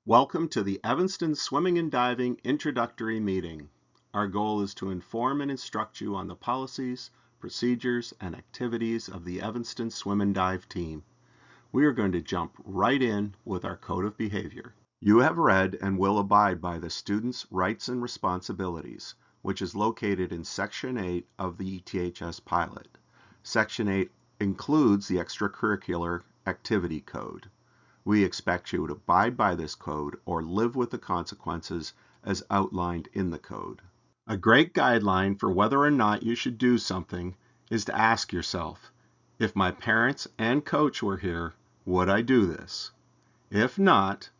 Welcome to the Evanston Swimming and Diving Introductory Meeting. Our goal is to inform and instruct you on the policies, procedures, and activities of the Evanston Swim and Dive team. We are going to jump right in with our Code of Behavior. You have read and will abide by the Students' Rights and Responsibilities, which is located in Section 8 of the ETHS pilot. Section 8 includes the Extracurricular Activity Code. We expect you to abide by this code or live with the consequences as outlined in the code. A great guideline for whether or not you should do something is to ask yourself, if my parents and coach were here, would I do this? If not,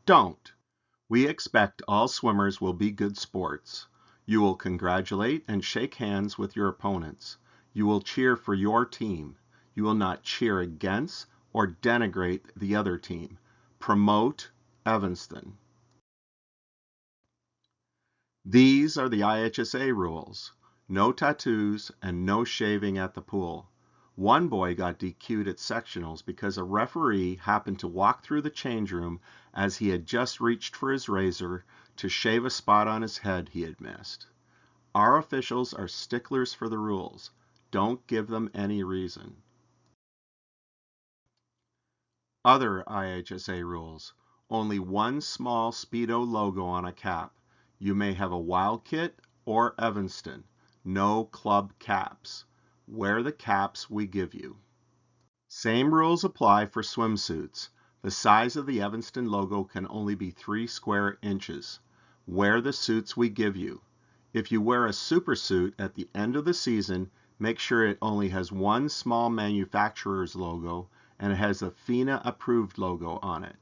don't. We expect all swimmers will be good sports. You will congratulate and shake hands with your opponents. You will cheer for your team. You will not cheer against or denigrate the other team. Promote Evanston. These are the IHSA rules. No tattoos and no shaving at the pool. One boy got DQ'd at sectionals because a referee happened to walk through the change room as he had just reached for his razor to shave a spot on his head he had missed. Our officials are sticklers for the rules. Don't give them any reason. Other IHSA rules. Only one small Speedo logo on a cap. You may have a Wild Kit or Evanston. No club caps. Wear the caps we give you. Same rules apply for swimsuits. The size of the Evanston logo can only be 3 square inches. Wear the suits we give you. If you wear a super suit at the end of the season, make sure it only has one small manufacturer's logo and it has a FINA approved logo on it.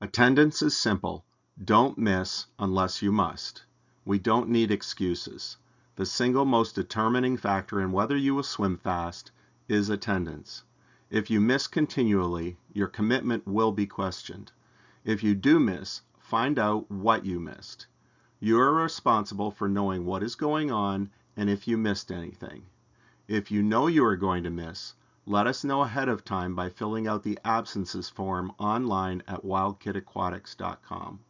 Attendance is simple. Don't miss unless you must. We don't need excuses. The single most determining factor in whether you will swim fast is attendance. If you miss continually, your commitment will be questioned. If you do miss, find out what you missed. You are responsible for knowing what is going on and if you missed anything. If you know you are going to miss, let us know ahead of time by filling out the absences form online at wildkitaquatics.com.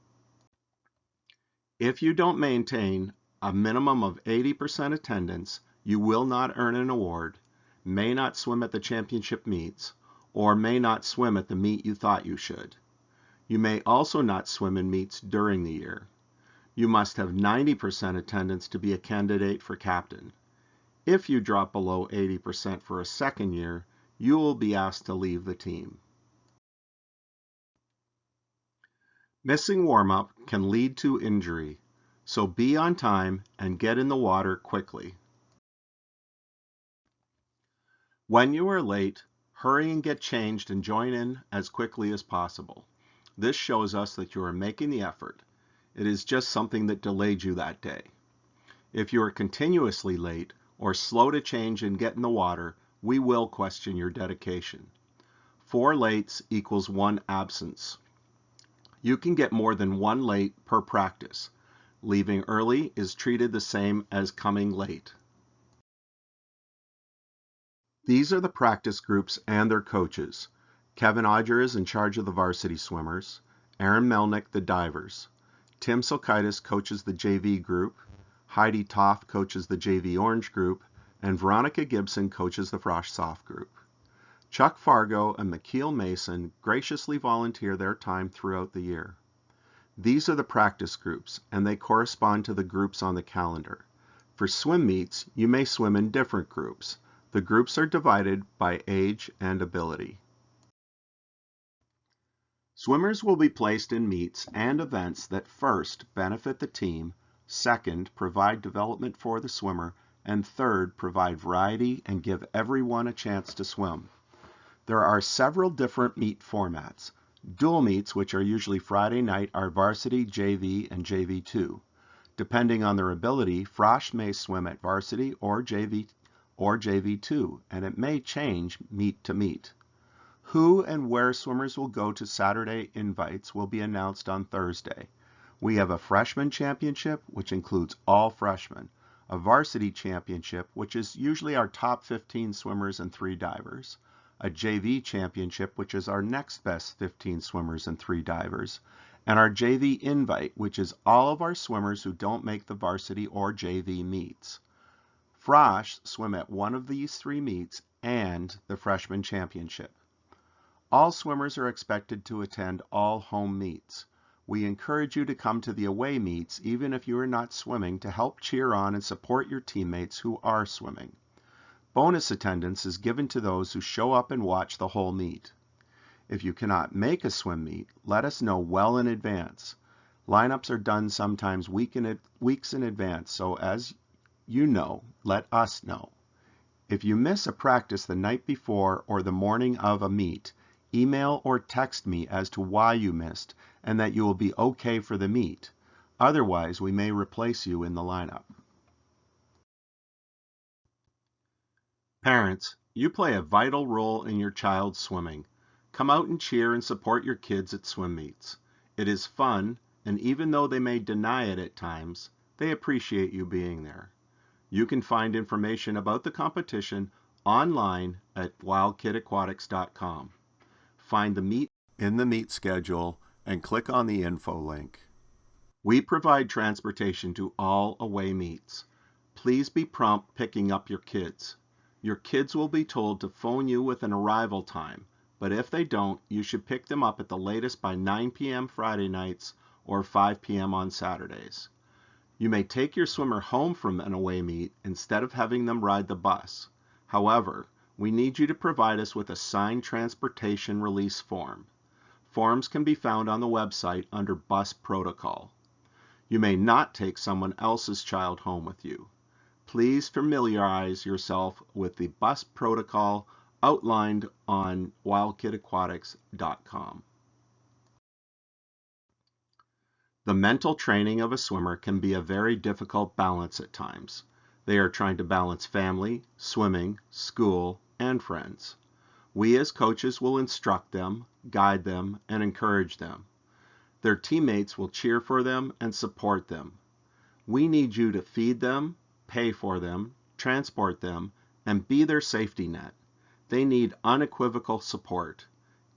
If you don't maintain a minimum of 80% attendance, you will not earn an award, may not swim at the championship meets, or may not swim at the meet you thought you should. You may also not swim in meets during the year. You must have 90% attendance to be a candidate for captain. If you drop below 80% for a second year, you will be asked to leave the team. Missing warm-up can lead to injury, so be on time and get in the water quickly. When you are late, hurry and get changed and join in as quickly as possible. This shows us that you are making the effort. It is just something that delayed you that day. If you are continuously late or slow to change and get in the water, we will question your dedication. 4 lates equals 1 absence. You can get more than 1 late per practice. Leaving early is treated the same as coming late. These are the practice groups and their coaches. Kevin Odger is in charge of the varsity swimmers, Aaron Melnick the divers. Tim Silkaitis coaches the JV group, Heidi Toff coaches the JV Orange group, and Veronica Gibson coaches the Frosh Soft group. Chuck Fargo and McKeel Mason graciously volunteer their time throughout the year. These are the practice groups, and they correspond to the groups on the calendar. For swim meets, you may swim in different groups. The groups are divided by age and ability. Swimmers will be placed in meets and events that first benefit the team, second provide development for the swimmer, and third provide variety and give everyone a chance to swim. There are several different meet formats. Dual meets, which are usually Friday night, are varsity, JV, and JV2. Depending on their ability, Frosh may swim at varsity or JV2, and it may change meet to meet. Who and where swimmers will go to Saturday invites will be announced on Thursday. We have a freshman championship, which includes all freshmen, a varsity championship, which is usually our top 15 swimmers and 3 divers, a JV championship, which is our next best 15 swimmers and 3 divers, and our JV invite, which is all of our swimmers who don't make the varsity or JV meets. Frosh swim at one of these 3 meets and the freshman championship. All swimmers are expected to attend all home meets. We encourage you to come to the away meets even if you are not swimming to help cheer on and support your teammates who are swimming. Bonus attendance is given to those who show up and watch the whole meet. If you cannot make a swim meet, let us know well in advance. Lineups are done sometimes weeks in advance, so as you know, let us know. If you miss a practice the night before or the morning of a meet, email or text me as to why you missed and that you will be okay for the meet. Otherwise, we may replace you in the lineup. Parents, you play a vital role in your child's swimming. Come out and cheer and support your kids at swim meets. It is fun, and even though they may deny it at times, they appreciate you being there. You can find information about the competition online at wildkidaquatics.com. Find the meet in the meet schedule and click on the info link. We provide transportation to all away meets. Please be prompt picking up your kids. Your kids will be told to phone you with an arrival time, but if they don't, you should pick them up at the latest by 9 p.m. Friday nights or 5 p.m. on Saturdays. You may take your swimmer home from an away meet instead of having them ride the bus. However, we need you to provide us with a signed transportation release form. Forms can be found on the website under Bus Protocol. You may not take someone else's child home with you. Please familiarize yourself with the bus protocol outlined on wildkidaquatics.com. The mental training of a swimmer can be a very difficult balance at times. They are trying to balance family, swimming, school, and friends. We as coaches will instruct them, guide them, and encourage them. Their teammates will cheer for them and support them. We need you to feed them, pay for them, transport them, and be their safety net. They need unequivocal support.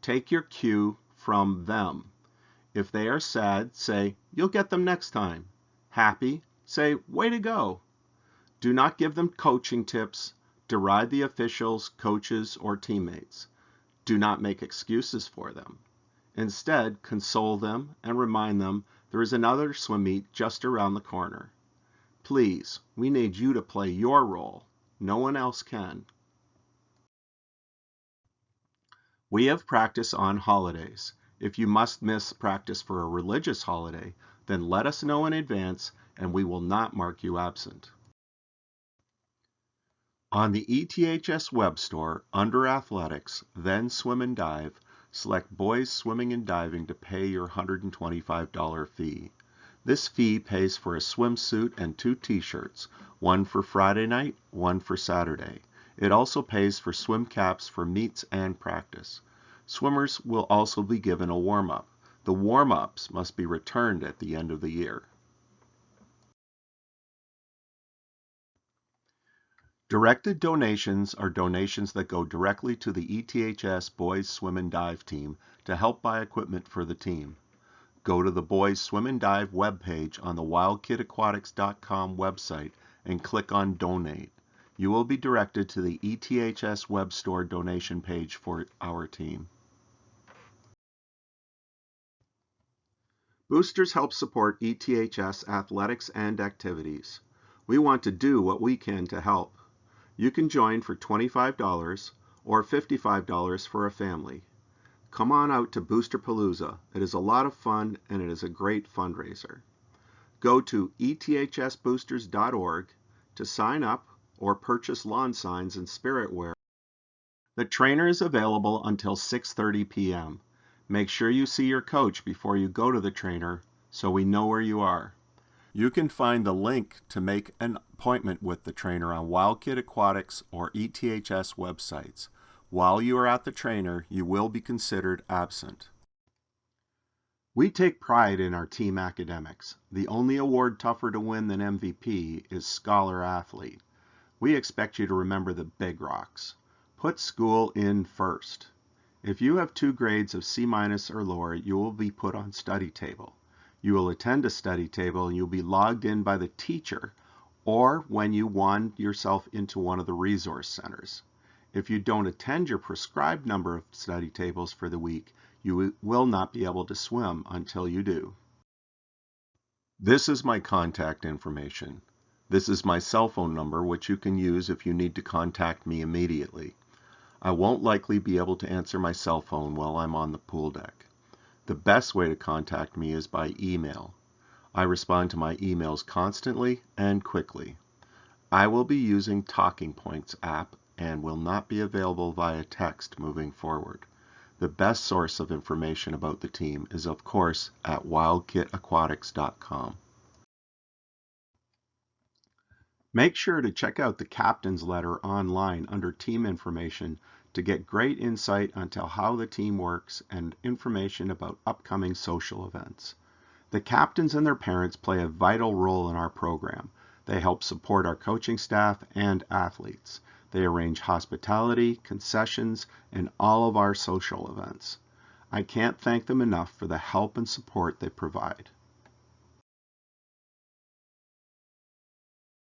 Take your cue from them. If they are sad, say, "You'll get them next time." Happy, say, "Way to go." Do not give them coaching tips, deride the officials, coaches, or teammates. Do not make excuses for them. Instead, console them and remind them there is another swim meet just around the corner. Please, we need you to play your role. No one else can. We have practice on holidays. If you must miss practice for a religious holiday, then let us know in advance and we will not mark you absent. On the ETHS web store, under Athletics, then Swim and Dive, select Boys Swimming and Diving to pay your $125 fee. This fee pays for a swimsuit and 2 t-shirts, one for Friday night, one for Saturday. It also pays for swim caps for meets and practice. Swimmers will also be given a warm-up. The warm-ups must be returned at the end of the year. Directed donations are donations that go directly to the ETHS Boys Swim and Dive team to help buy equipment for the team. Go to the Boys Swim and Dive webpage on the wildkidaquatics.com website and click on Donate. You will be directed to the ETHS web store donation page for our team. Boosters help support ETHS athletics and activities. We want to do what we can to help. You can join for $25 or $55 for a family. Come on out to Boosterpalooza. It is a lot of fun and it is a great fundraiser. Go to ethsboosters.org to sign up or purchase lawn signs and spirit wear. The trainer is available until 6:30 p.m. Make sure you see your coach before you go to the trainer so we know where you are. You can find the link to make an appointment with the trainer on Wild Kid Aquatics or ETHS websites. While you are at the trainer, you will be considered absent. We take pride in our team academics. The only award tougher to win than MVP is Scholar Athlete. We expect you to remember the big rocks. Put school in first. If you have 2 grades of C- or lower, you will be put on study table. You will attend a study table and you'll be logged in by the teacher or when you wand yourself into one of the resource centers. If you don't attend your prescribed number of study tables for the week, you will not be able to swim until you do. This is my contact information. This is my cell phone number, which you can use if you need to contact me immediately. I won't likely be able to answer my cell phone while I'm on the pool deck. The best way to contact me is by email. I respond to my emails constantly and quickly. I will be using Talking Points app and will not be available via text moving forward. The best source of information about the team is, of course, at wildkitaquatics.com. Make sure to check out the Captain's Letter online under Team Information to get great insight onto how the team works and information about upcoming social events. The captains and their parents play a vital role in our program. They help support our coaching staff and athletes. They arrange hospitality, concessions, and all of our social events. I can't thank them enough for the help and support they provide.